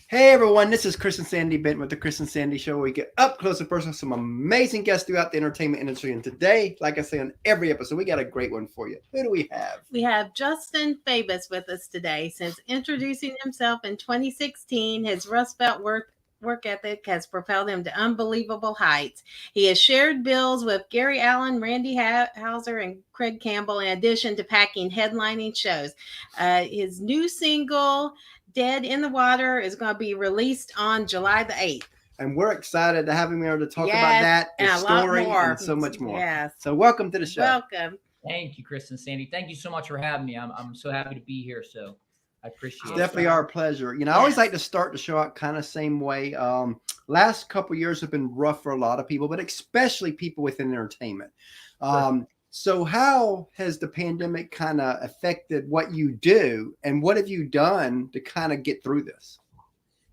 Hey everyone, this is Chris and Sandy Benton with the Chris and Sandy Show, where we get up close and personal with some amazing guests throughout the entertainment industry. And today, like I say on every episode, we got a great one for you. Who do we have? We have Justin Fabus with us today. Since introducing himself in 2016, his Rust Belt work ethic has propelled him to unbelievable heights. He has shared bills with Gary Allen, Randy Hauser, and Craig Campbell, in addition to packing headlining shows. His new single, Dead in the Water, is going to be released on July the 8th. And we're excited to have him here to talk about that, the story, and so much more. Yes. So welcome to the show. Welcome. Thank you, Chris and Sandy. Thank you so much for having me. I'm so happy to be here. So I appreciate it. It's definitely our pleasure. You know, I always like to start the show out kind of same way. Last couple of years have been rough for a lot of people, but especially people within entertainment. So how has the pandemic kind of affected what you do, and what have you done to kind of get through this?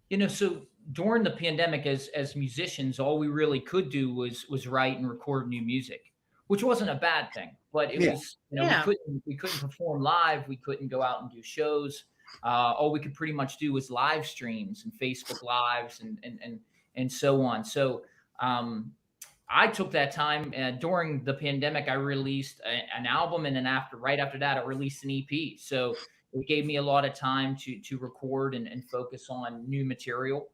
You know, so during the pandemic, as musicians, all we really could do was write and record new music, which wasn't a bad thing. But it was, we couldn't perform live. We couldn't go out and do shows. All we could pretty much do was live streams and Facebook Lives and so on. So I took that time during the pandemic. I released an album, and then right after that, I released an EP. So it gave me a lot of time to record and focus on new material.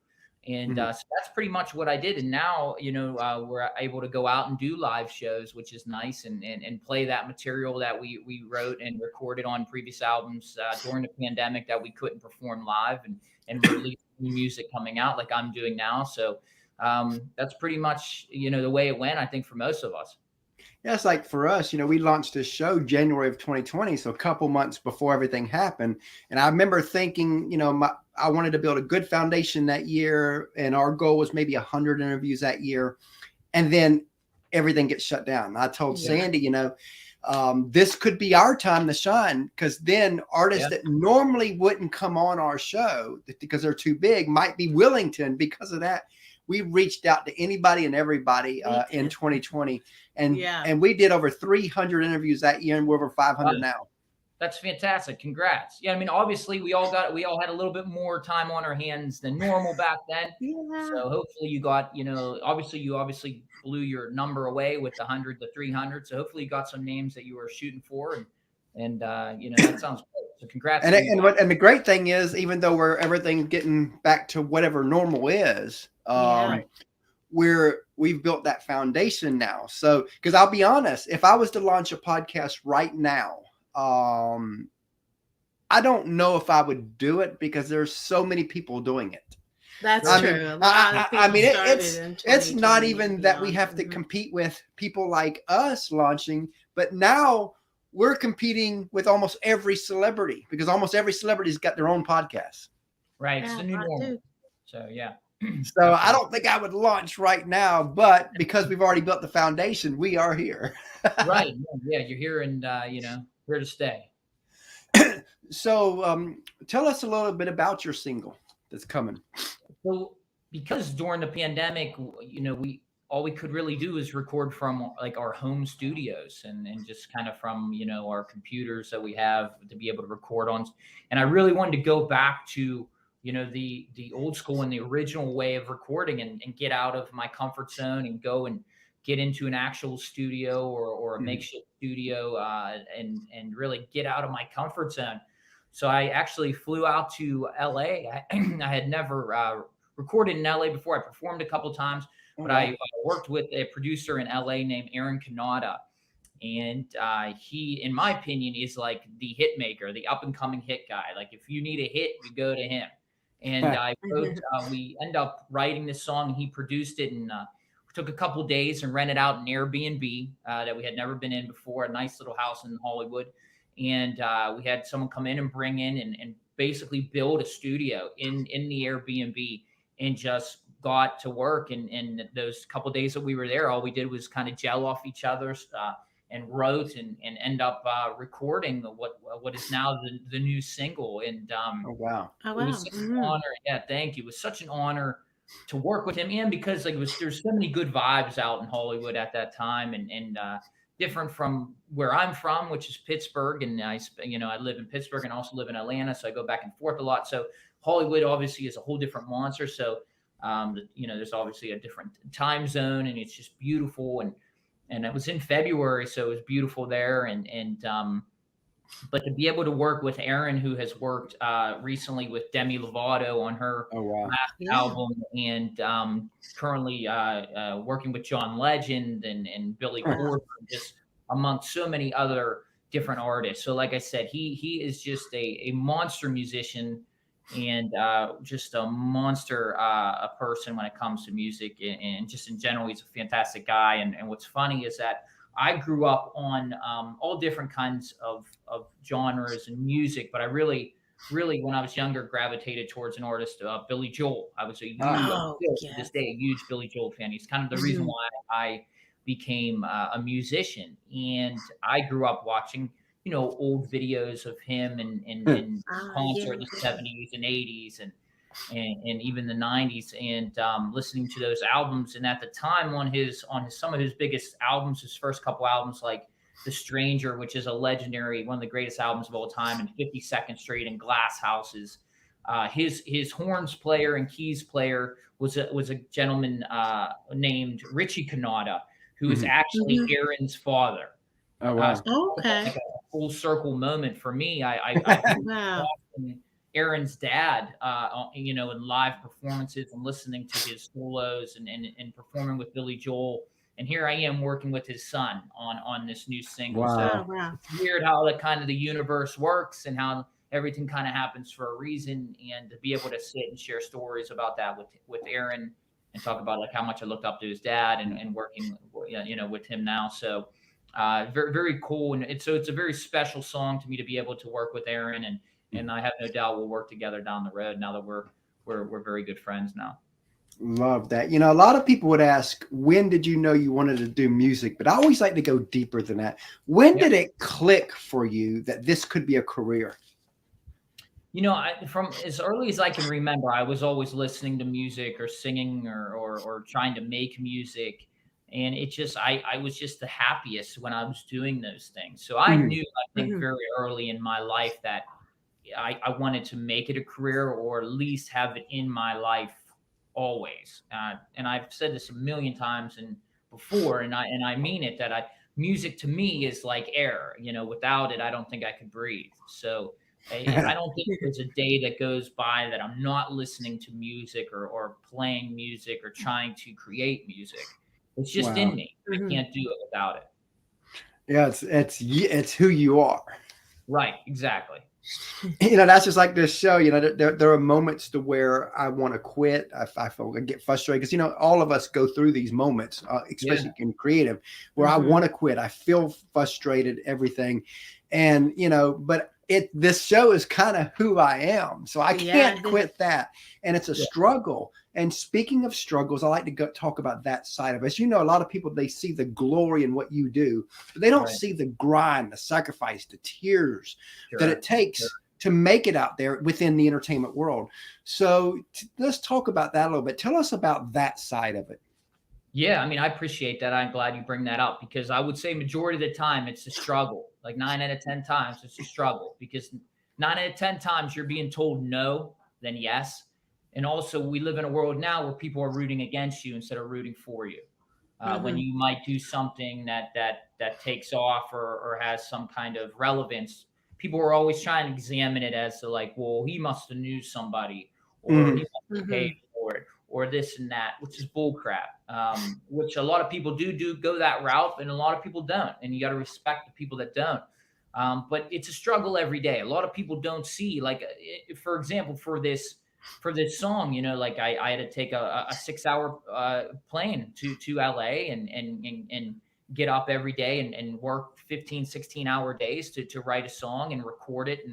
And so that's pretty much what I did. And now, we're able to go out and do live shows, which is nice, and play that material that we wrote and recorded on previous albums during the pandemic that we couldn't perform live, and release new music coming out like I'm doing now. So that's pretty much, the way it went, I think, for most of us. Yeah, it's like for us, we launched this show January of 2020, so a couple months before everything happened. And I remember thinking, I wanted to build a good foundation that year, and our goal was maybe 100 interviews that year. And then everything gets shut down. I told Sandy, this could be our time to shine, because then artists that normally wouldn't come on our show because they're too big might be willing to. And because of that, we reached out to anybody and everybody in 2020. And we did over 300 interviews that year, and we're over 500 now. That's fantastic. Congrats. Yeah, I mean, obviously we all had a little bit more time on our hands than normal back then. So hopefully you got, obviously you blew your number away with the 100 to 300. So hopefully you got some names that you were shooting for, and that sounds great. So congrats. And the great thing is, even though everything's getting back to whatever normal is, we've built that foundation now. So, because I'll be honest, if I was to launch a podcast right now, I don't know if I would do it, because there's so many people doing it. That's true. It's not even that we have to compete with people like us launching, but now we're competing with almost every celebrity, because almost every celebrity's got their own podcast. Right. It's the new normal. So, yeah. So I don't think I would launch right now, but because we've already built the foundation, we are here. Right. Yeah, you're here, and here to stay. So tell us a little bit about your single that's coming. So because during the pandemic, all we could really do is record from like our home studios and just kind of from, our computers that we have to be able to record on. And I really wanted to go back to, the old school and the original way of recording, and get out of my comfort zone and go and get into an actual studio or a makeshift studio, and really get out of my comfort zone. So I actually flew out to LA. I had never recorded in LA before. I performed a couple times, but I worked with a producer in LA named Aaron Kanata. And he, in my opinion, is like the hit maker, the up and coming hit guy. Like if you need a hit, you go to him. And we end up writing this song, and he produced it, and took a couple of days and rented out an Airbnb that we had never been in before, a nice little house in Hollywood. And we had someone come in and bring in and basically build a studio in the Airbnb, and just got to work. And those couple of days that we were there, all we did was kind of gel off each other's and wrote and end up recording what is now the new single. And oh wow, it was such an honor. Yeah, thank you. It was such an honor to work with him, and because there's so many good vibes out in Hollywood at that time, and different from where I'm from, which is Pittsburgh. And I live in Pittsburgh and also live in Atlanta, so I go back and forth a lot. So Hollywood obviously is a whole different monster. So, there's obviously a different time zone, and it's just beautiful. And it was in February, so it was beautiful there. But to be able to work with Erin, who has worked recently with Demi Lovato on her last album, and currently working with John Legend and Billy Corgan, just amongst so many other different artists. So like I said, he is just a monster musician, and just a monster a person when it comes to music, and just in general, he's a fantastic guy. And what's funny is that I grew up on all different kinds of genres and music, but I really, when I was younger, gravitated towards an artist, Billy Joel. I was to this day, a huge Billy Joel fan. He's kind of the reason why I became a musician. And I grew up watching, old videos of him and concert in the 70s and 80s and even the 90s, and listening to those albums. And at the time, on some of his biggest albums, his first couple albums, like The Stranger, which is a legendary, one of the greatest albums of all time, and 52nd Street and Glass Houses, his horns player and keys player was a gentleman named Richie Cannata, who is actually Erin's father. Oh wow! Okay, like a full circle moment for me. I wow. Erin's dad, in live performances and listening to his solos and performing with Billy Joel. And here I am working with his son on this new single. Wow. So it's weird how the universe works and how everything kind of happens for a reason. And to be able to sit and share stories about that with Erin and talk about like how much I looked up to his dad and working, with him now. So very, very cool. And it's a very special song to me to be able to work with Erin, and I have no doubt we'll work together down the road now that we're very good friends now. Love that. A lot of people would ask, when did you know you wanted to do music? But I always like to go deeper than that. When did it click for you that this could be a career? From as early as I can remember, I was always listening to music or singing or trying to make music. And it just, I was just the happiest when I was doing those things. So I knew, I think very early in my life that I wanted to make it a career, or at least have it in my life always. And I've said this a million times before, and I mean it, that music to me is like air. Without it, I don't think I could breathe. So I don't think there's a day that goes by that I'm not listening to music or playing music or trying to create music. It's just in me. I can't do it without it. Yeah, it's who you are. Right, exactly. That's just like this show. There are moments to where I want to quit. I feel I get frustrated because all of us go through these moments, especially in creative, where I want to quit. I feel frustrated, everything, and but this show is kind of who I am, so I can't quit that, and it's a struggle. And speaking of struggles, I like to talk about that side of us. A lot of people, they see the glory in what you do, but they don't see the grind, the sacrifice, the tears that it takes to make it out there within the entertainment world. So let's talk about that a little bit. Tell us about that side of it. Yeah, I appreciate that. I'm glad you bring that up, because I would say majority of the time it's a struggle. Like 9 out of 10 times it's a struggle, because 9 out of 10 times you're being told no, then yes. And also, we live in a world now where people are rooting against you instead of rooting for you. When you might do something that takes off or has some kind of relevance, people are always trying to examine it as to like, well, he must have knew somebody, or he must have paid for it, or this and that, which is bullcrap. Which a lot of people do go that route, and a lot of people don't. And you got to respect the people that don't. But it's a struggle every day. A lot of people don't see, like, for example, for this song, like I had to take a 6-hour plane to LA and get up every day and work 15, 16-hour days to write a song and record it.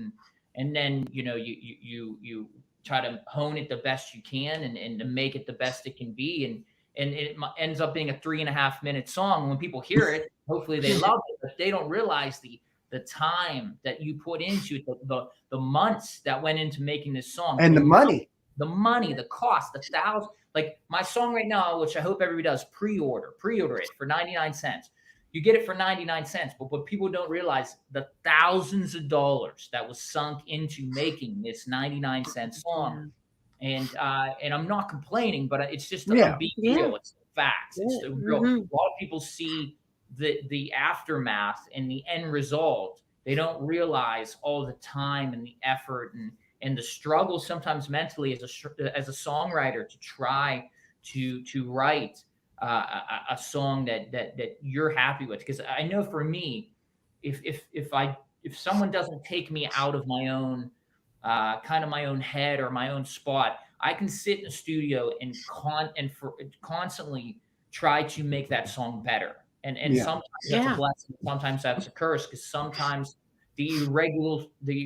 And then, you try to hone it the best you can and to make it the best it can be. And it ends up being a 3.5-minute song. When people hear it, hopefully they love it, but they don't realize the time that you put into it, the months that went into making this song, and the money, the cost, the thousands. Like my song right now, which I hope everybody does, pre-order it for 99 cents. you get it for 99 cents. But what people don't realize, the thousands of dollars that was sunk into making this 99-cent song. And I'm not complaining, but it's just, I'm being real. It's the facts. It's the real. A lot of people see the aftermath and the end result. They don't realize all the time and the effort and the struggle sometimes mentally as a songwriter to try to write a song that you're happy with. Because I know for me, if someone doesn't take me out of my own kind of my own head or my own spot, I can sit in the studio and constantly try to make that song better. And sometimes that's a blessing, sometimes that's a curse, because sometimes the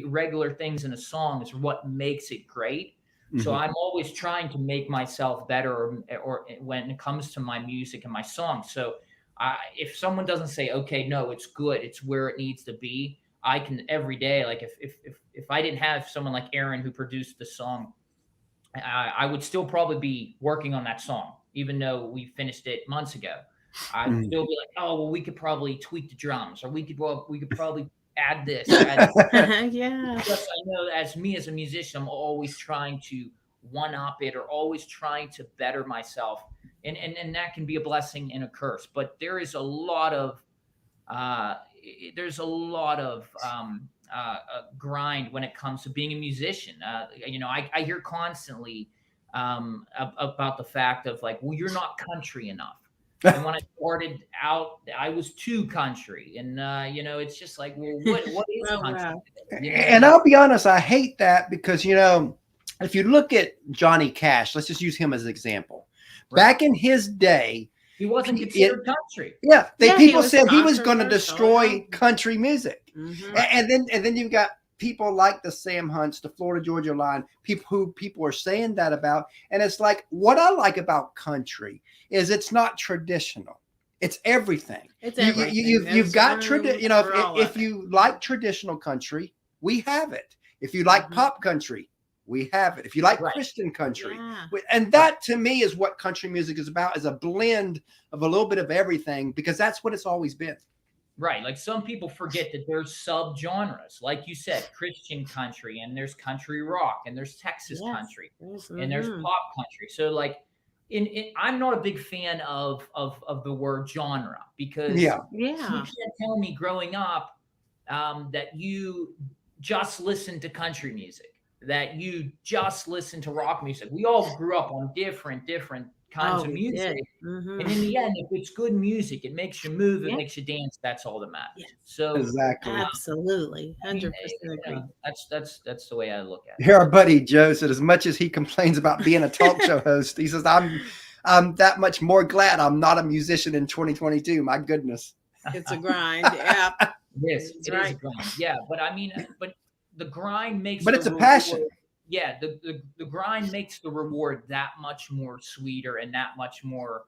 irregular things in a song is what makes it great. So I'm always trying to make myself better, or when it comes to my music and my songs. So if someone doesn't say, okay, no, it's good, it's where it needs to be, I can every day, like if I didn't have someone like Aaron who produced the song, I would still probably be working on that song, even though we finished it months ago. I'd still be like, oh, well, we could probably tweak the drums, or we could probably add this. Yeah. Because I know as me as a musician, I'm always trying to one up it, or always trying to better myself. And that can be a blessing and a curse. But there is a lot of grind when it comes to being a musician. I hear constantly about the fact of like, well, you're not country enough. And when I started out, I was too country, and it's just like, well, what is country? Wow. And I'll be honest, I hate that, because if you look at Johnny Cash, let's just use him as an example. Right. Back in his day, he wasn't considered country. Yeah, people said he was going to destroy country music, and then you've got people like the Sam Hunts, the Florida Georgia Line, people are saying that about. And it's like, what I like about country is it's not traditional. It's everything. It's everything. You've got tradition. If you like traditional country, we have it. If you like pop country, we have it. If you like Christian country, and that to me is what country music is about, is a blend of a little bit of everything, because that's what it's always been. Right. Like, some people forget that there's subgenres, like you said, Christian country, and there's country rock, and there's Texas country, and there's pop country. So like, I'm not a big fan of the word genre, because you can't tell me growing up that you just listen to country music, that you just listen to rock music. We all grew up on different kinds of music. And in the end, if it's good music, it makes you move, it makes you dance. That's all that matters. So exactly. Absolutely. 100% agree. That's the way I look at it. Here, our buddy Joe said, as much as he complains about being a talk show host, he says, I'm that much more glad I'm not a musician in 2022. My goodness. It's a grind. Yeah. Yes, it is a grind. Yeah. But I mean, the grind makes it's a passion. Yeah, the grind makes the reward that much more sweeter and that much more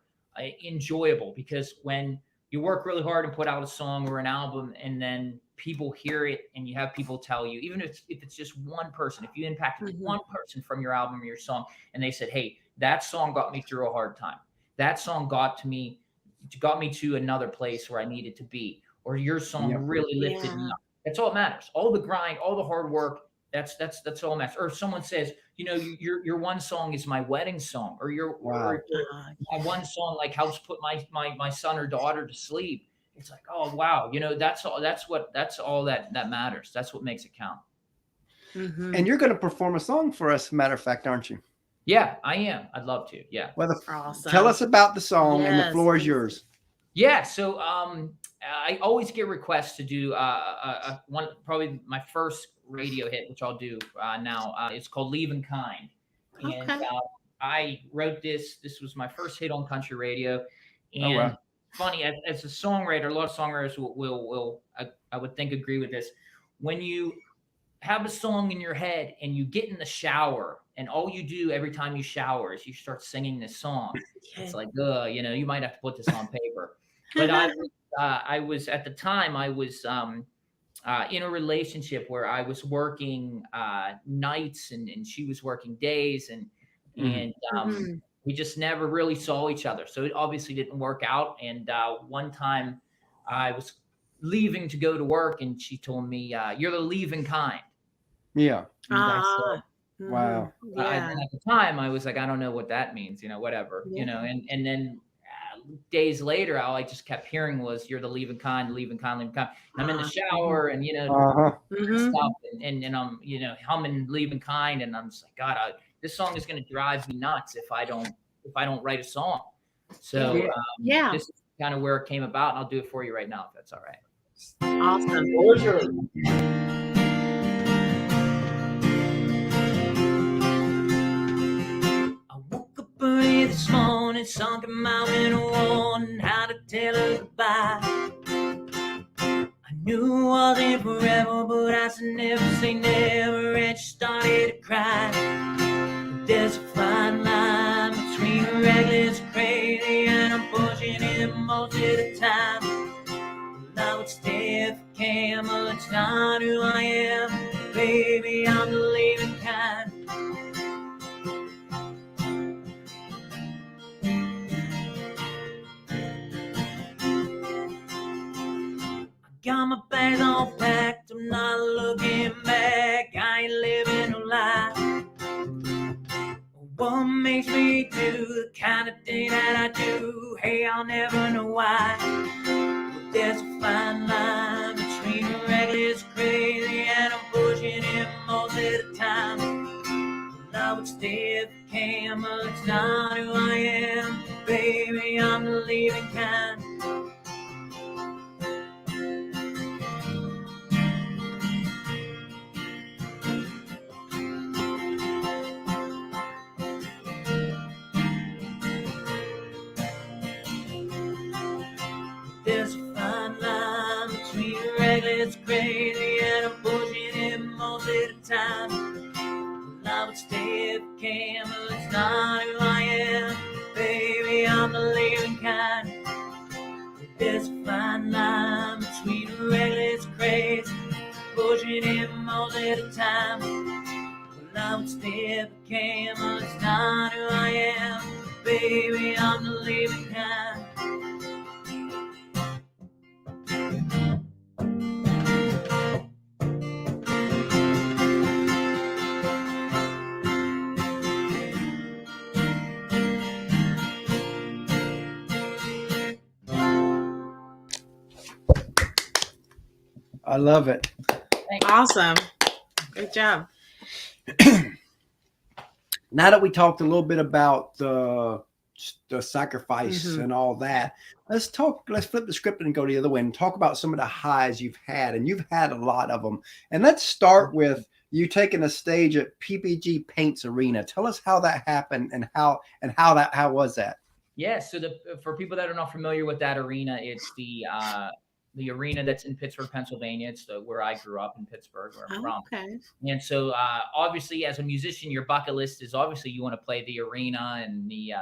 enjoyable, because when you work really hard and put out a song or an album, and then people hear it, and you have people tell you, even if it's just one person, if you impacted one person from your album or your song, and they said, hey, that song got me through a hard time, that song got me to another place where I needed to be, or your song really lifted me up. That's all that matters. All the grind, all the hard work, that's all that matters. Or if someone says, your one song is my wedding song, or or my one song like helps put my son or daughter to sleep. It's like, oh wow, that's all that matters. That's what makes it count. And you're going to perform a song for us, matter of fact, aren't you? Yeah, I am. I'd love to. Yeah. Well, tell us about the song, and the floor is yours. Yeah. So I always get requests to do one, probably my first radio hit, which I'll do now. It's called Leaving Kind. And I wrote this. This was my first hit on country radio. And funny, as a songwriter, a lot of songwriters will I would think agree with this. When you have a song in your head and you get in the shower, and all you do every time you shower is you start singing this song, it's like, you might have to put this on paper. But I was at the time, I was in a relationship where I was working nights and she was working days, and we just never really saw each other. So it obviously didn't work out. And one time I was leaving to go to work, and she told me, "You're the leaving kind." Yeah. Ah, Wow. yeah. At the time, I was like, I don't know what that means, whatever, Yeah. and then days later, all I just kept hearing was, "You're the leaving kind, leaving kind, leaving kind." And I'm in the shower, and Uh-huh. stuff, and I'm humming "Leaving Kind," and I'm just like, God, this song is going to drive me nuts if I don't write a song. So Yeah. this is kind of where it came about, and I'll do it for you right now if that's all right. Awesome. I woke up early this morning, sunk a mountain warning how to tell her goodbye. I knew it wasn't forever, but I said never say never, and she started to cry. But there's a fine line between reckless and crazy, and I'm pushing it most of the time. Well, I would stay if I can, but it's not who I am. Baby, I'm the leaving kind. Got my bags all packed, I'm not looking back, I ain't living no lie. What makes me do the kind of thing that I do? Hey, I'll never know why. But there's a fine line between reckless and crazy, and I'm pushing it most of the time. Well, I would stay if I can, but it's not who I am. Baby, I'm the leaving kind. There's a fine line between reckless and crazy, and I'm pushing it most of the time. Well, I would stay if I can, but it's not who I am. Baby, I'm the leaving kind. There's a fine line between reckless and crazy, pushing it most of the time. Well, I would stay if I can, but it's not who I am. Baby, I'm the leaving kind. I love it. Awesome. Good job. Now that we talked a little bit about the sacrifice and all that, let's flip the script and go the other way and talk about some of the highs you've had, and you've had a lot of them. And let's start with you taking a stage at PPG Paints Arena. Tell us how that happened and how was that? Yeah, so for people that are not familiar with that arena, it's the arena that's in Pittsburgh, Pennsylvania. It's where I grew up in Pittsburgh, where I'm from. Okay. And so obviously, as a musician, your bucket list is obviously you want to play the arena and the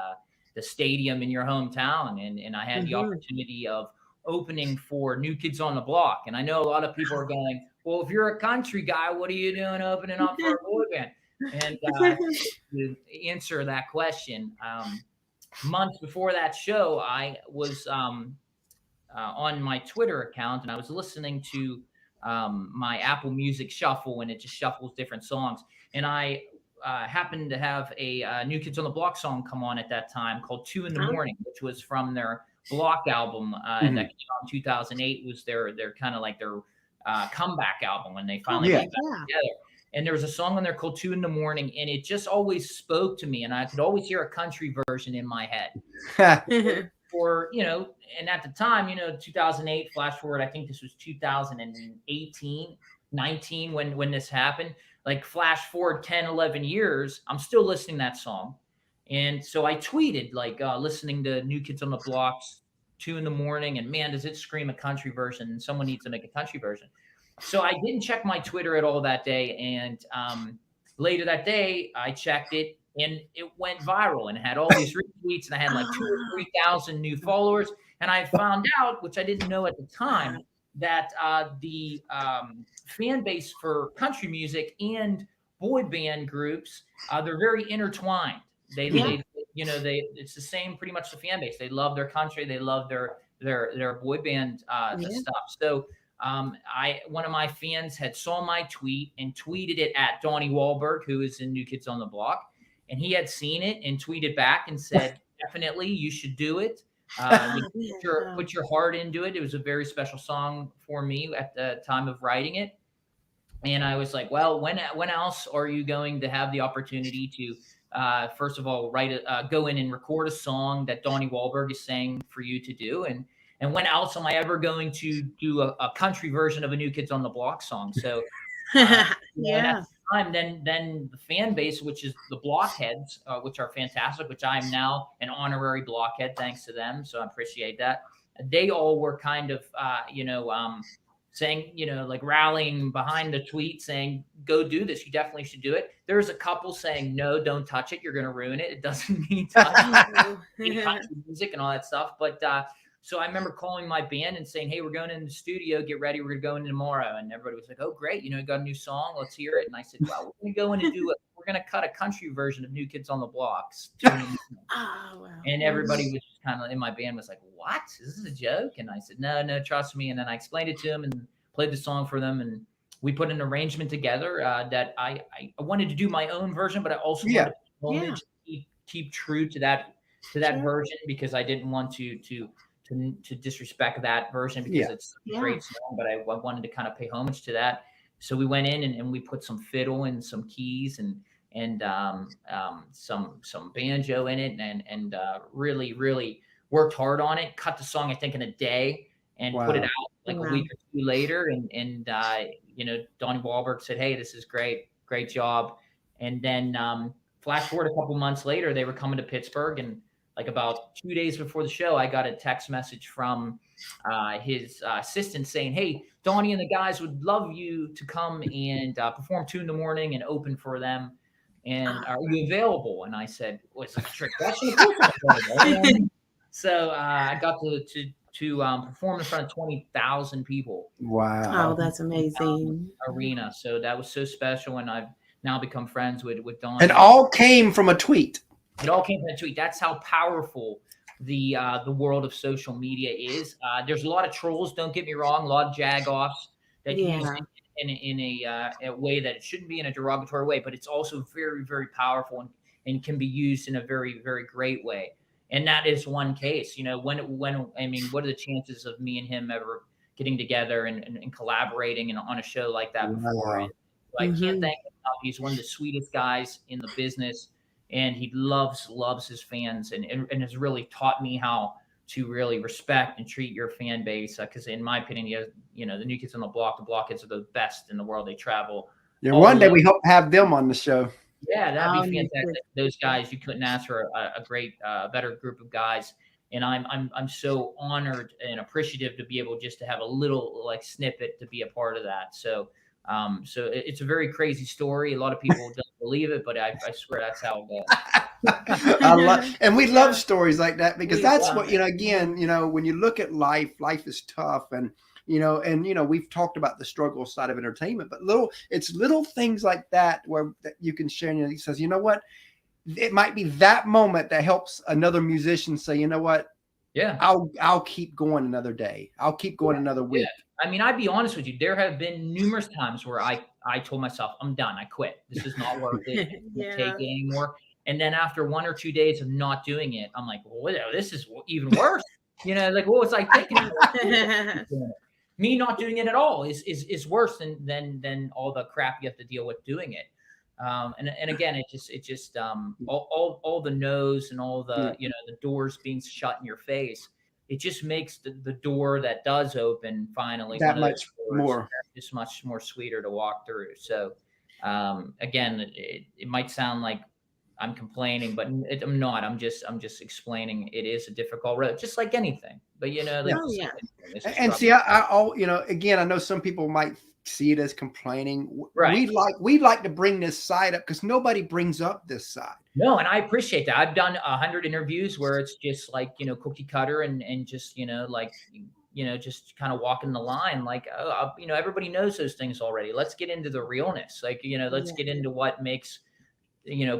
stadium in your hometown. And I had the opportunity of opening for New Kids on the Block. And I know a lot of people are going, well, if you're a country guy, what are you doing opening up for a boy band? And to answer that question, months before that show, I was on my Twitter account, and I was listening to my Apple Music Shuffle, and it just shuffles different songs. And I happened to have a New Kids on the Block song come on at that time called 2 in the Morning, which was from their Block album that came out in 2008. Was their kind of like their comeback album when they finally got back together. And there was a song on there called 2 in the Morning, and it just always spoke to me, and I could always hear a country version in my head. Or, and at the time, 2008, flash forward, I think this was 2018, 19 when this happened. Like flash forward 10, 11 years, I'm still listening to that song. And so I tweeted listening to New Kids on the Block's 2 in the Morning, and man, does it scream a country version, and someone needs to make a country version. So I didn't check my Twitter at all that day. And later that day, I checked it, and it went viral and had all these retweets, and I had like 2,000 or 3,000 new followers. And I found out, which I didn't know at the time, that the fan base for country music and boy band groups, they're very intertwined. It's the same, pretty much the fan base. They love their country. They love their their boy band stuff. So one of my fans had saw my tweet and tweeted it at Donnie Wahlberg, who is in New Kids on the Block, and he had seen it and tweeted back and said, "Definitely, you should do it. Put your heart into it." It was a very special song for me at the time of writing it. And I was like, well, when else are you going to have the opportunity to, first of all, go in and record a song that Donnie Wahlberg is saying for you to do? And when else am I ever going to do a country version of a New Kids on the Block song? So, at the time, then the fan base, which is the Blockheads, which are fantastic, which I'm now an honorary Blockhead thanks to them. So I appreciate that. They all were kind of, saying, like rallying behind the tweet saying, go do this. You definitely should do it. There's a couple saying, no, don't touch it. You're going to ruin it. It doesn't mean touch music and all that stuff. But so I remember calling my band and saying, hey, we're going in the studio. Get ready. We're going to go in tomorrow. And everybody was like, oh, great. You got a new song. Let's hear it. And I said, well, we're going to go in and we're going to cut a country version of New Kids on the Blocks. Wow. And everybody was just kind of in my band was like, what? Is this a joke? And I said, no, trust me. And then I explained it to them and played the song for them. And we put an arrangement together that I wanted to do my own version, but I also wanted to keep true to that version, because I didn't want to disrespect that version, because it's a great song, but I wanted to kind of pay homage to that. So we went in and we put some fiddle and some keys and some banjo in it, and really, really worked hard on it. Cut the song, I think, in a day, and put it out like a week or two later. And Donnie Wahlberg said, hey, this is great job. And then flash forward a couple months later, they were coming to Pittsburgh, and like about 2 days before the show, I got a text message from his assistant saying, hey, Donnie and the guys would love you to come and perform 2 in.the morning and open for them. And are you available? And I said, well, it's like a trick question. So I got to perform in front of 20,000 people. Wow. Oh, that's amazing. Arena. So that was so special. And I've now become friends with Donnie. It all came from a tweet. It all came from a tweet. That's how powerful the world of social media is. There's a lot of trolls, don't get me wrong, a lot of jag-offs that use it in a way that it shouldn't be, in a derogatory way, but it's also very, very powerful and can be used in a very, very great way. And that is one case. What are the chances of me and him ever getting together and collaborating on a show like that before? And I can't thank him enough. He's one of the sweetest guys in the business, and he loves his fans, and has really taught me how to really respect and treat your fan base. Because in my opinion, the New Kids on the Blockheads are the best in the world. They travel. Yeah, one day we hope to have them on the show. Yeah, that'd be fantastic. Those guys, you couldn't ask for a great, better group of guys. And I'm so honored and appreciative to be able just to have a little snippet to be a part of that. So it's a very crazy story. A lot of people don't believe it, but I swear that's how it goes. And we love stories like that, because that's what, again, when you look at life is tough, and we've talked about the struggle side of entertainment, but little things like that where that you can share. And he says, you know what, it might be that moment that helps another musician say, you know what, I'll keep going another day. I'll keep going another week. Yeah. I mean, I'd be honest with you. There have been numerous times where I told myself, I'm done. I quit. This is not worth it. I can't take it anymore. And then after 1 or 2 days of not doing it, I'm like, well, this is even worse. What was I thinking? Me not doing it at all is worse than all the crap you have to deal with doing it. And again, it just all the no's and all the the doors being shut in your face. It just makes the door that does open finally that much more, just much more sweeter to walk through. So again, it might sound like I'm complaining, but I'm not. I'm just explaining it is a difficult road, just like anything. But and see, again, I know some people might see it as complaining. Right. We like to bring this side up, because nobody brings up this side. No, and I appreciate that. I've done 100 interviews where it's just cookie cutter and just just kind of walking the line, everybody knows those things already. Let's get into the realness. Let's get into what makes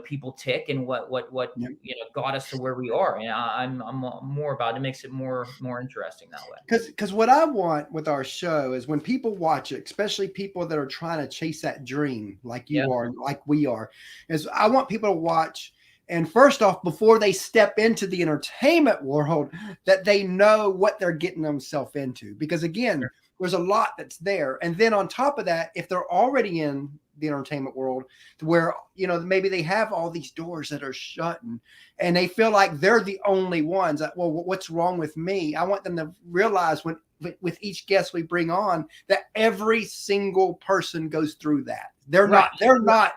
people tick and what Yep. got us to where we are. And I'm more about it. Makes it more interesting that way. Because what I want with our show is when people watch it, especially people that are trying to chase that dream like you are, like we are, is I want people to watch. And first off, before they step into the entertainment world, that they know what they're getting themselves into. Because again, there's a lot that's there. And then on top of that, if they're already in the entertainment world, to where, maybe they have all these doors that are shut and they feel like they're the only ones. Well, what's wrong with me? I want them to realize with each guest we bring on that every single person goes through that. They're not the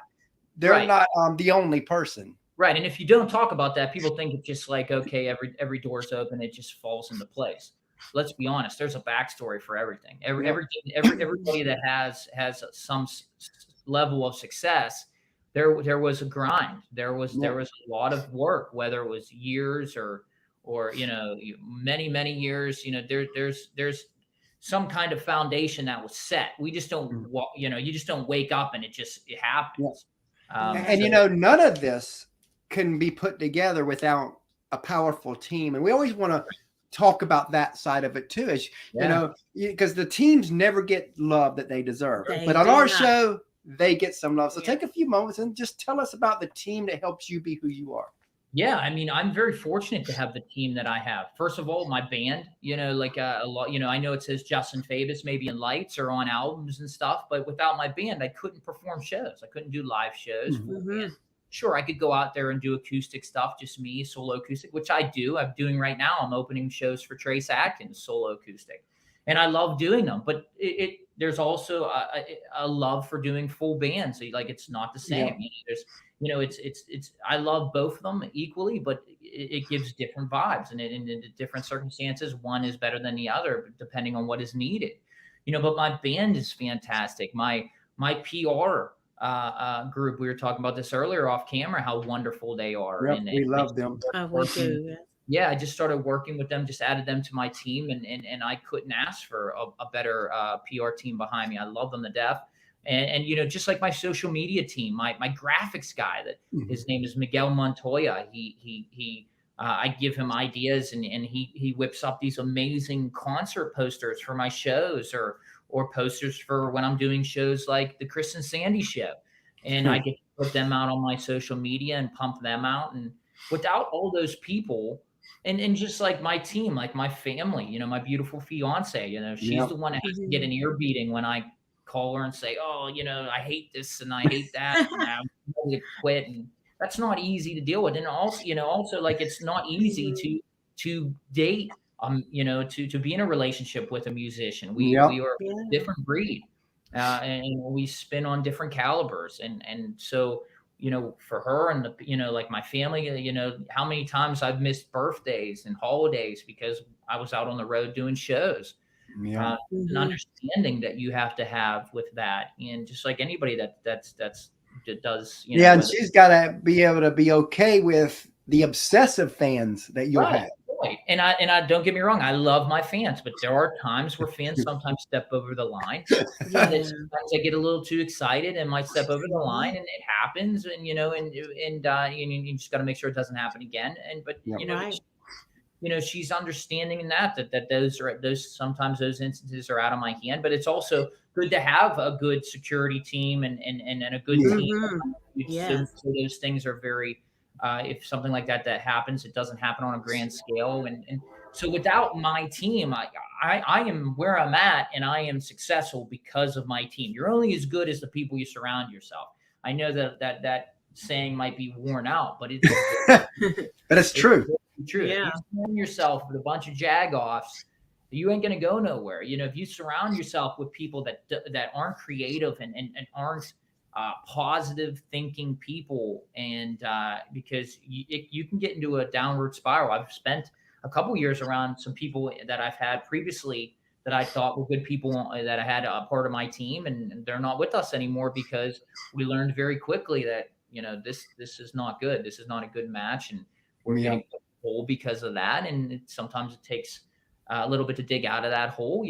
only person. Right. And if you don't talk about that, people think it's just like, okay, every door's open, it just falls into place. Let's be honest. There's a backstory for everything. Everybody that has some level of success, there was a grind. There was a lot of work, whether it was years or many years. There's some kind of foundation that was set. We just don't you just don't wake up and it happens. None of this can be put together without a powerful team. And we always want to talk about that side of it too, as because the teams never get love that they deserve. But on our show, they get some love. So take a few moments and just tell us about the team that helps you be who you are. Yeah, I mean, I'm very fortunate to have the team that I have. First of all, my band, a lot, I know it says Justin Fabus maybe in lights or on albums and stuff, but without my band, I couldn't perform shows. I couldn't do live shows. Mm-hmm. Sure, I could go out there and do acoustic stuff, just me, solo acoustic, which I do. I'm doing right now. I'm opening shows for Trace Atkins, solo acoustic. And I love doing them, but there's also a love for doing full bands. So it's not the same. Yeah. I love both of them equally, but it gives different vibes and in different circumstances, one is better than the other, depending on what is needed. But my band is fantastic. My PR group, we were talking about this earlier off camera, how wonderful they are. Yep, we love them. We do. Yeah, I just started working with them, just added them to my team, and I couldn't ask for a better PR team behind me. I love them to death. And just like my social media team, my graphics guy, his name is Miguel Montoya. I give him ideas and he whips up these amazing concert posters for my shows or posters for when I'm doing shows like the Chris and Sandy show. And I get to put them out on my social media and pump them out. And without all those people, and just like my team, like my family, my beautiful fiance, she's the one that has to get an ear beating when I call her and say, oh, I hate this and I hate that and I'm ready to quit. And that's not easy to deal with. And also like it's not easy to date, to be in a relationship with a musician. We are a different breed, and we spin on different calibers. And so, for her and like my family, how many times I've missed birthdays and holidays because I was out on the road doing shows. Yeah. An understanding that you have to have with that, and just like anybody that does. And she's got to be able to be okay with the obsessive fans that you'll have. Right. And I don't get me wrong, I love my fans, but there are times where fans sometimes step over the line. Sometimes I get a little too excited and might step over the line, and it happens. And you just got to make sure it doesn't happen again. She's understanding in that those sometimes those instances are out of my hand, but it's also good to have a good security team and a good team. So those things are very. If something like that happens, it doesn't happen on a grand scale. And so without my team, I am where I'm at and I am successful because of my team. You're only as good as the people you surround yourself. I know that saying might be worn out, but it's but it's true. True. Yeah. If you surround yourself with a bunch of jagoffs, you ain't going to go nowhere. If you surround yourself with people that aren't creative and aren't positive thinking people, and because you can get into a downward spiral. I've spent a couple years around some people that I've had previously that I thought were good people that I had a part of my team, and they're not with us anymore because we learned very quickly that this is not good. This is not a good match, and we're getting put in a hole because of that. And sometimes it takes a little bit to dig out of that hole,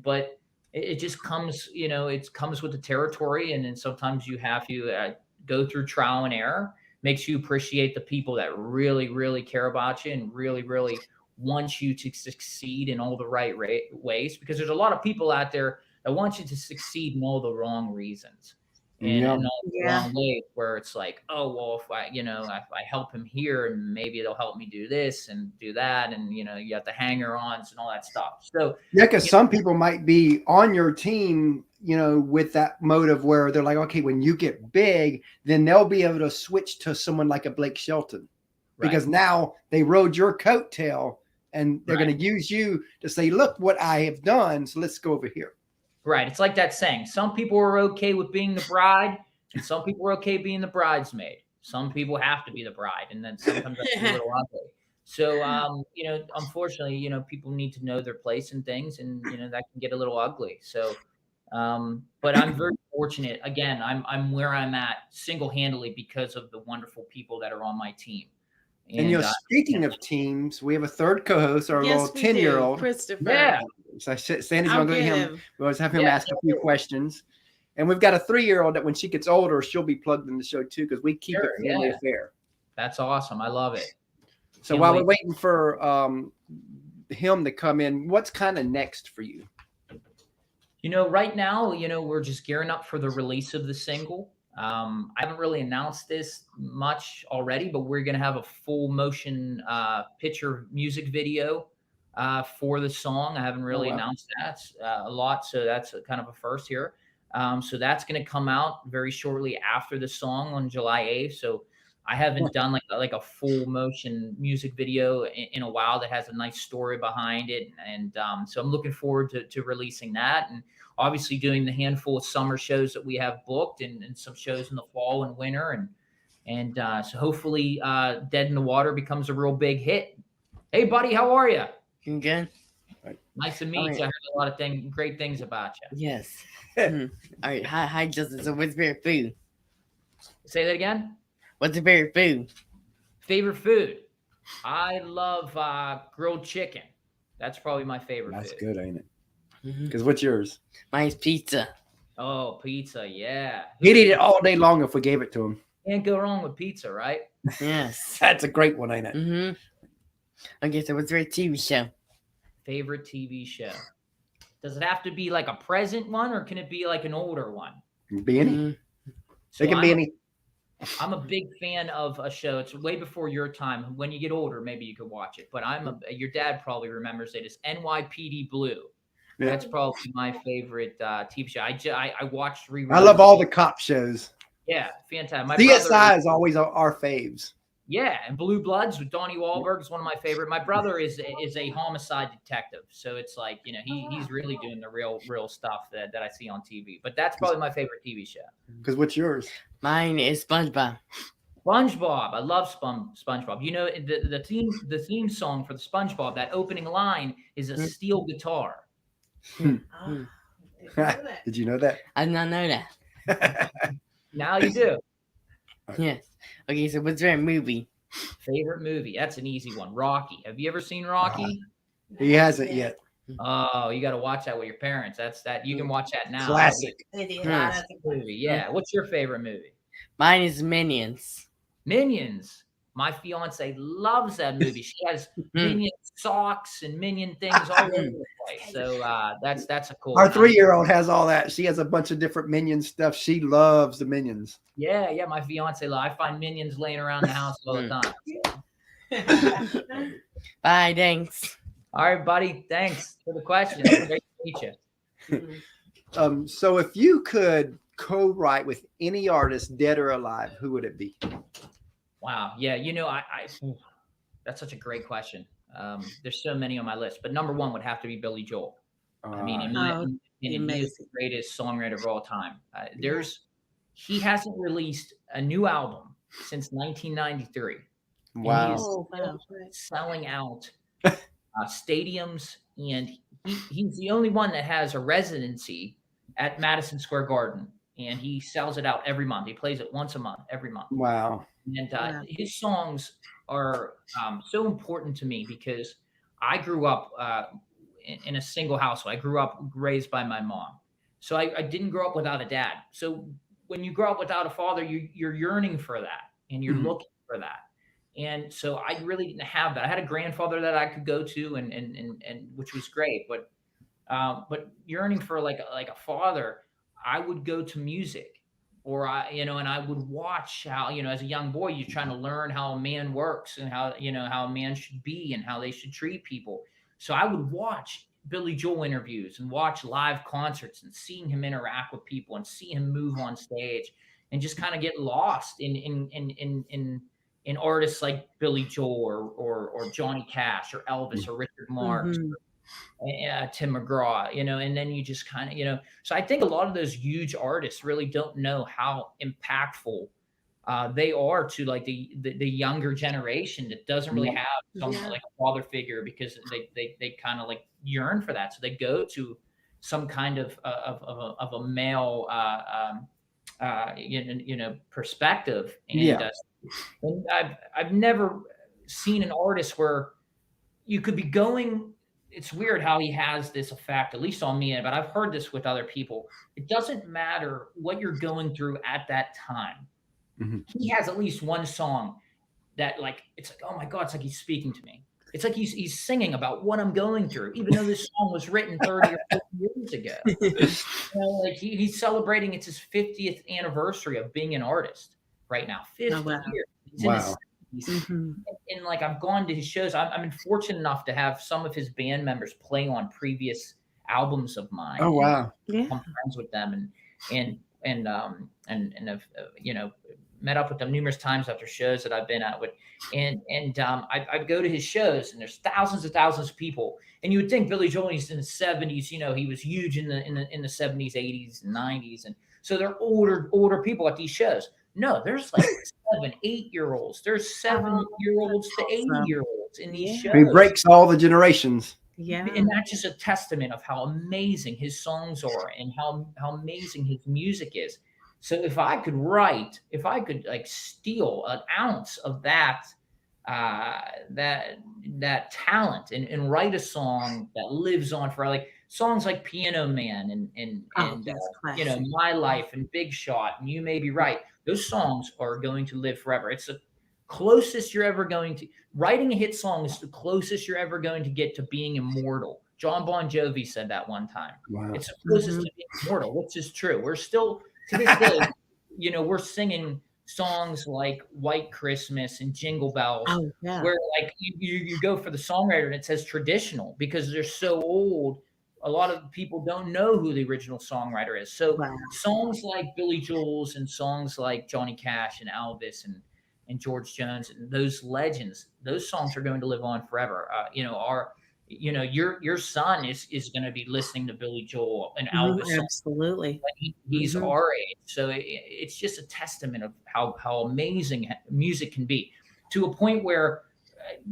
but it just comes, it comes with the territory. And then sometimes you have to go through trial and error, makes you appreciate the people that really, really care about you and really, really want you to succeed in all the right ways. Because there's a lot of people out there that want you to succeed in all the wrong reasons. And in all the wrong ways, where it's like, oh, well, if I help him here, and maybe it'll help me do this and do that. And, you got the hanger-ons and all that stuff. So yeah, because some people might be on your team, with that motive where they're like, okay, when you get big, then they'll be able to switch to someone like a Blake Shelton, because now they rode your coattail and they're going to use you to say, look what I have done. So let's go over here. Right. It's like that saying, some people are okay with being the bride and some people are okay being the bridesmaid. Some people have to be the bride, and then sometimes that's a little ugly. So, unfortunately, people need to know their place in things, and, that can get a little ugly. So, but I'm very fortunate. Again, I'm where I'm at single-handedly because of the wonderful people that are on my team. And, speaking of teams, we have a third co-host, our little 10-year-old. Christopher. Yeah. So Sandy's going to go to him. We always have him ask a few questions. And we've got a 3-year-old that when she gets older, she'll be plugged in the show too, because we keep it family affair. That's awesome. I love it. So while we're waiting for him to come in, what's kind of next for you? Right now, we're just gearing up for the release of the single. I haven't really announced this much already, but we're going to have a full motion picture music video for the song. I haven't really announced that a lot, so that's kind of a first here. So that's going to come out very shortly after the song on July 8th. So I haven't done like a full motion music video in a while that has a nice story behind it. And so I'm looking forward to releasing that, and obviously doing the handful of summer shows that we have booked, and some shows in the fall and winter. And so hopefully Dead in the Water becomes a real big hit. Hey, buddy, how are you? You good? Nice to meet you. I heard a lot of great things about you. Yes. All right. Hi, Justin. So what's your favorite food? Say that again? What's your favorite food? Favorite food? I love grilled chicken. That's probably my favorite food. That's good, ain't it? Because what's yours? Mine's pizza. Oh, pizza. Yeah. He'd eat it all day long if we gave it to him. Can't go wrong with pizza, right? Yes. That's a great one, ain't it? Mm-hmm. Okay, so what's your TV show? Favorite TV show? Does it have to be like a present one, or can it be like an older one? Be any. It can be any. I'm a big fan of a show. It's way before your time. When you get older, maybe you could watch it. But your dad probably remembers it. It's NYPD Blue. Yeah. That's probably my favorite TV show. I watched reruns. I love all the cop shows. Yeah, fantastic. My CSI is always our faves. Yeah, and Blue Bloods with Donnie Wahlberg is one of my favorite. My brother is a homicide detective, so it's like he's really doing the real stuff that I see on TV. But that's probably my favorite TV show. Because what's yours? Mine is SpongeBob. SpongeBob, I love SpongeBob. The theme song for the SpongeBob, that opening line is a steel guitar. Did you know that? I did not know that. Now you do. Yes. Okay, so what's your movie? Favorite movie? That's an easy one. Rocky. Have you ever seen Rocky? He hasn't yet. Oh, you got to watch that with your parents. You can watch that now. Classic. That's a movie. Yeah. What's your favorite movie? Mine is Minions. Minions. My fiance loves that movie. She has Minion socks and Minion things all over the place. So that's a cool. Our 3-year-old has all that. She has a bunch of different Minion stuff. She loves the Minions. Yeah. My fiance I find Minions laying around the house all the time. Bye. Thanks. All right, buddy. Thanks for the question. Great to meet you. So if you could co-write with any artist, dead or alive, who would it be? Wow. Yeah. That's such a great question. There's so many on my list, but number one would have to be Billy Joel. I mean, he is the greatest songwriter of all time. He hasn't released a new album since 1993. Wow. He's selling out stadiums, and he's the only one that has a residency at Madison Square Garden, and he sells it out every month. He plays it once a month, every month. Wow. And his songs are so important to me because I grew up in a single household. I grew up raised by my mom. So I didn't grow up without a dad. So when you grow up without a father, you're yearning for that, and you're looking for that. And so I really didn't have that. I had a grandfather that I could go to, and which was great, but yearning for like a father, I would go to music, or and I would watch how, as a young boy, you're trying to learn how a man works, and how, how a man should be, and how they should treat people. So I would watch Billy Joel interviews and watch live concerts, and seeing him interact with people and see him move on stage, and just kind of get lost in artists like Billy Joel, or Johnny Cash, or Elvis, or Richard Marx, Tim McGraw, and then you just kind of, so I think a lot of those huge artists really don't know how impactful they are to like the younger generation that doesn't really have someone like a father figure, because they kind of like yearn for that. So they go to some kind of a male, perspective. And, and I've never seen an artist where you could be going. It's weird how he has this effect, at least on me, but I've heard this with other people. It doesn't matter what you're going through at that time. He has at least one song that, like, it's like, oh my God, it's like he's speaking to me. It's like he's singing about what I'm going through, even though this song was written 30 or 40 years ago. Like he's celebrating, it's his 50th anniversary of being an artist right now. 50 years. He's in his 70s. And like, I've gone to his shows. I've been fortunate enough to have some of his band members play on previous albums of mine. Oh wow! I'm friends with them, and have met up with them numerous times after shows that I've been at with, and I go to his shows, and there's thousands of people, and you would think Billy Joel, he's in the 70s, he was huge in the 70s, 80s, and 90s, and so they're older people at these shows. No, there's like 7, 8-year-olds. There's 7-year-olds to 80-year-olds in these shows. He breaks all the generations. Yeah, and that's just a testament of how amazing his songs are, and how amazing his music is. So if I could like steal an ounce of that talent, and write a song that lives on for, like, songs like Piano Man and My Life and Big Shot and You May Be Right, those songs are going to live forever. It's the closest you're ever going to, writing a hit song is the closest you're ever going to get to being immortal. John Bon Jovi said that one time. Wow. It's the closest to being immortal, which is true. We're still, to this day, we're singing songs like White Christmas and Jingle Bells, where like you go for the songwriter and it says traditional, because they're so old. A lot of people don't know who the original songwriter is. So songs like Billy Joel's, and songs like Johnny Cash and Elvis and George Jones, and those legends, those songs are going to live on forever. Your son is going to be listening to Billy Joel and Elvis. Absolutely. He's our age. So it's just a testament of how amazing music can be, to a point where,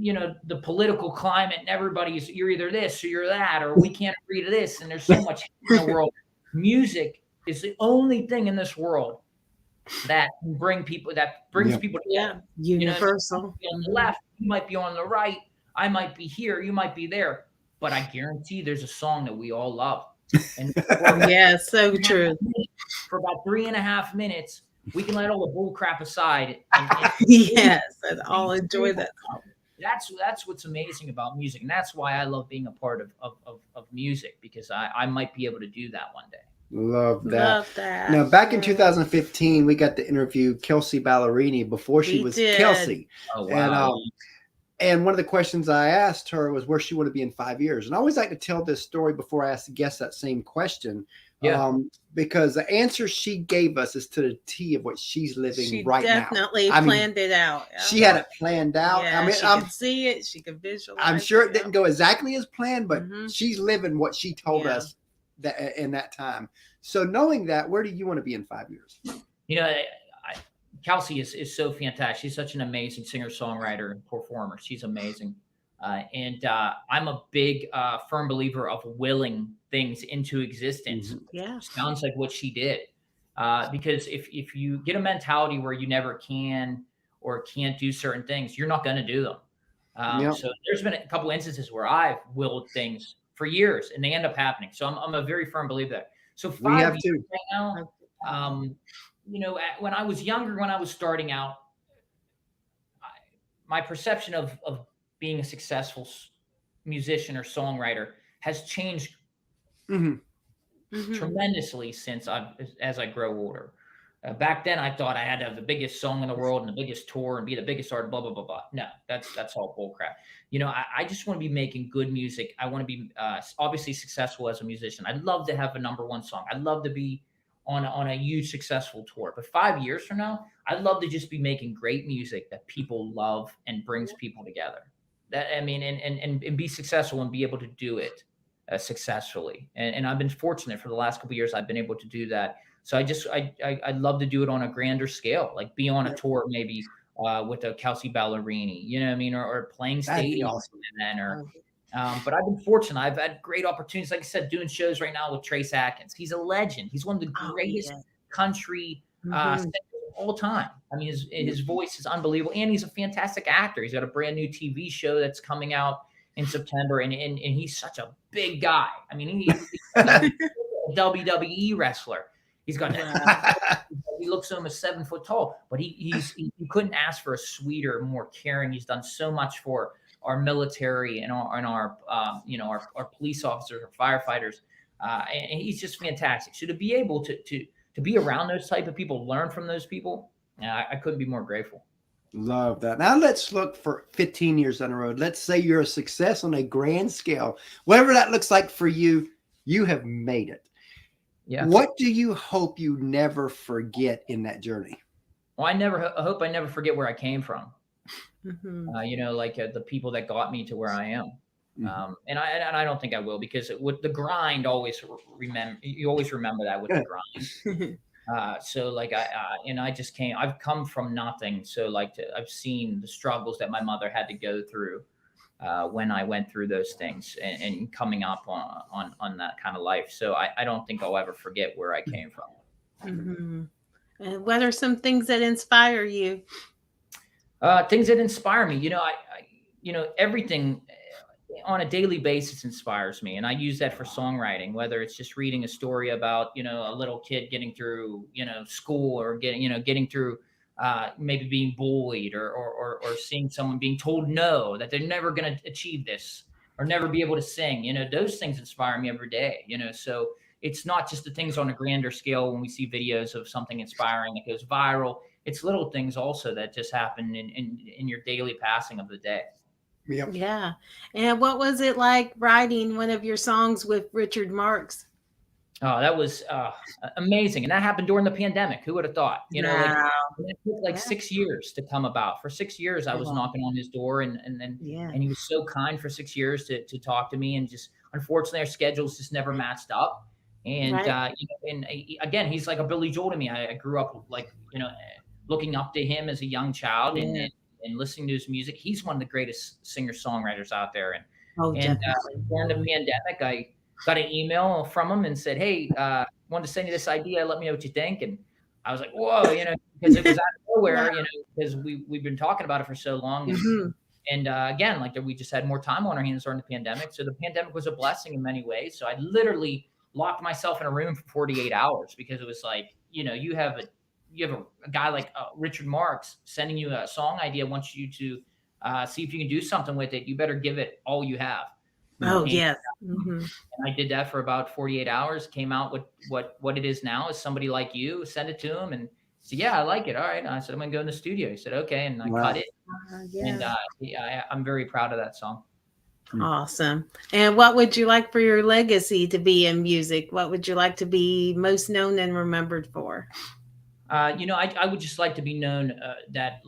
the political climate and everybody's, you're either this or you're that, or we can't agree to this. And there's so much in the world. Music is the only thing in this world that can brings people together. Universal. On the left, you might be on the right. I might be here, you might be there, but I guarantee there's a song that we all love. And so true. For about 3.5 minutes, we can let all the bull crap aside. And I'll enjoy that song. That's what's amazing about music, and that's why I love being a part of music, because I might be able to do that one day. Love that. Now, back in 2015, we got to interview Kelsey Ballerini before she was Kelsey. Oh wow! And one of the questions I asked her was where she wanted to be in 5 years. And I always like to tell this story before I ask the guests that same question. Because the answer she gave us is to the T of what she's living right now. She definitely planned it out. She had it planned out. Yeah, she could see it. She could visualize I'm sure it didn't go exactly as planned, but she's living what she told us that in that time. So knowing that, where do you want to be in 5 years? Kelsey is so fantastic. She's such an amazing singer-songwriter and performer. She's amazing. And I'm a big, firm believer of willing things into existence. Yeah. Sounds like what she did. Because if you get a mentality where you never can or can't do certain things, you're not going to do them. So there's been a couple instances where I've willed things for years and they end up happening. So I'm a very firm believer that. So 5 years right now, when I was younger, when I was starting out, my perception of being a successful musician or songwriter has changed tremendously as I grow older. Back then, I thought I had to have the biggest song in the world and the biggest tour and be the biggest artist, blah, blah, blah, blah. No, that's all bull crap. I just want to be making good music. I want to be obviously successful as a musician. I'd love to have a #1 song. I'd love to be on a huge successful tour. But 5 years from now, I'd love to just be making great music that people love and brings people together. And be successful and be able to do it successfully. And I've been fortunate for the last couple of years. I've been able to do that. So I'd love to do it on a grander scale, like be on a tour maybe with a Kelsey Ballerini, you know what I mean, or playing stadiums, awesome. But I've been fortunate. I've had great opportunities, like I said, doing shows right now with Trace Atkins. He's a legend. He's one of the greatest country singers of all time. I mean, his voice is unbelievable, and he's a fantastic actor. He's got a brand new TV show that's coming out in September, and he's such a big guy. I mean, he's a WWE wrestler. He's got he looks almost 7 foot tall, but he couldn't ask for a sweeter, more caring. He's done so much for our military and our police officers or firefighters, and he's just fantastic. So to be able to be around those type of people, learn from those people, I couldn't be more grateful. Love that. Now let's look for 15 years down the road. Let's say you're a success on a grand scale. Whatever that looks like for you, you have made it. Yeah. What do you hope you never forget in that journey? Well, I hope I never forget where I came from. The people that got me to where I am. And I don't think I will, because with the grind, you always remember that with the grind. I've come from nothing. So I've seen the struggles that my mother had to go through when I went through those things and coming up on that kind of life. So I don't think I'll ever forget where I came from. And what are some things that inspire you? Things that inspire me, everything on a daily basis inspires me. And I use that for songwriting, whether it's just reading a story about, a little kid getting through, school, or getting through maybe being bullied, or seeing someone being told no, that they're never going to achieve this or never be able to sing. Those things inspire me every day, so it's not just the things on a grander scale when we see videos of something inspiring that goes viral. It's little things also that just happen in your daily passing of the day. Yep. Yeah. And what was it like writing one of your songs with Richard Marx? Oh, that was amazing. And that happened during the pandemic. Who would have thought? It took 6 years to come about. For 6 years, I was knocking on his door, and he was so kind for 6 years to talk to me. And just, unfortunately, our schedules just never matched up. And, again, he's like a Billy Joel to me. I grew up looking up to him as a young child and listening to his music. He's one of the greatest singer-songwriters out there. And during the pandemic, I got an email from him and said, "Hey, wanted to send you this idea. Let me know what you think." And I was like, "Whoa," because it was out of nowhere, because we've been talking about it for so long. And again, we just had more time on our hands during the pandemic. So the pandemic was a blessing in many ways. So I literally locked myself in a room for 48 hours, because it was you have a guy like Richard Marx sending you a song idea, wants you to see if you can do something with it. You better give it all you have. And I did that for about 48 hours, came out with what it is now, is Somebody Like You. Send it to him, and he said, "Yeah, I like it. All right." And I said, "I'm going to go in the studio." He said, "Okay." And I cut it. And I'm very proud of that song. Awesome. And what would you like for your legacy to be in music? What would you like to be most known and remembered for? I would just like to be known that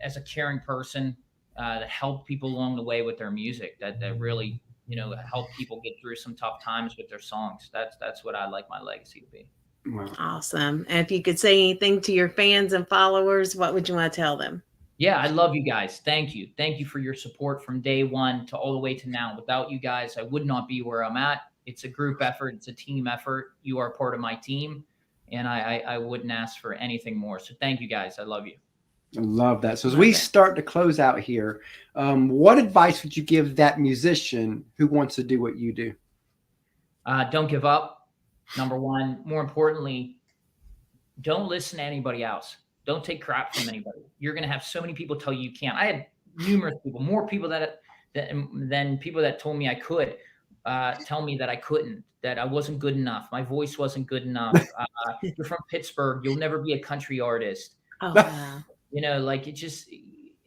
as a caring person that helped people along the way with their music, that really, helped people get through some tough times with their songs. That's what I'd like my legacy to be. Wow. Awesome. And if you could say anything to your fans and followers, what would you want to tell them? Yeah, I love you guys. Thank you. Thank you for your support from day one to all the way to now. Without you guys, I would not be where I'm at. It's a group effort. It's a team effort. You are part of my team, and I wouldn't ask for anything more. So thank you guys. I love you. I love that. So as we start to close out here, what advice would you give that musician who wants to do what you do? Don't give up. Number one. More importantly, don't listen to anybody else. Don't take crap from anybody. You're going to have so many people tell you can't. I had numerous people, more people than people that told me I could, tell me that I couldn't, that I wasn't good enough. My voice wasn't good enough. You're from Pittsburgh. You'll never be a country artist. Oh, wow. You know, like it just,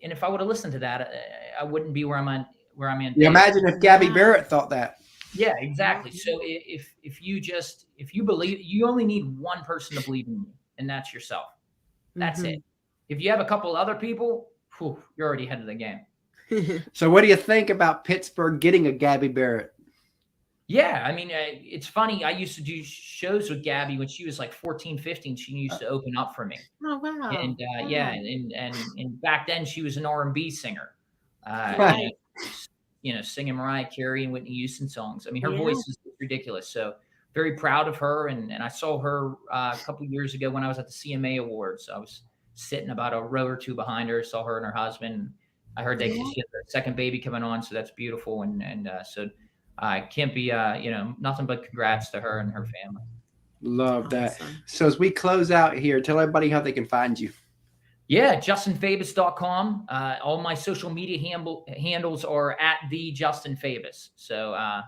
and if I would have listened to that, I wouldn't be where I'm at. You imagine if Gabby Barrett thought that. Yeah, exactly. So if you believe, you only need one person to believe in you, and that's yourself. That's it. If you have a couple other people, whew, you're already ahead of the game. So what do you think about Pittsburgh getting a Gabby Barrett? Yeah, I mean, it's funny. I used to do shows with Gabby when she was like 14, 15. She used to open up for me. Oh, wow. And yeah, and back then she was an R&B singer. Right. You know, singing Mariah Carey and Whitney Houston songs. I mean, her voice is ridiculous. So very proud of her. And I saw her a couple years ago when I was at the CMA Awards. I was sitting about a row or two behind her, saw her and her husband. I heard she had their second baby coming on, so that's beautiful. And so I can't be, you know, nothing but congrats to her and her family. Love that. So as we close out here, tell everybody how they can find you. Yeah, justinfabus.com. All my social media handles are at the Justin Fabus. So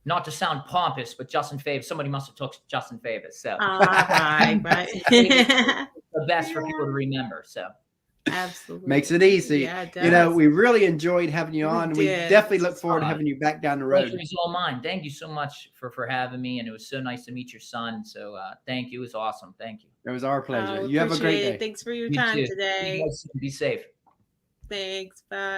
not to sound pompous, but Justin Fabus, somebody must have took Justin Fabus. So right. the best for people to remember. So absolutely makes it easy. Yeah, it does. You know, we really enjoyed having you on. We definitely look forward to having you back down the road. It's all mine. Thank you so much for having me, and it was so nice to meet your son. So thank you. It was awesome. Thank you. It was our pleasure. You have a great day. Thanks for your time today. Be safe. Thanks. Bye.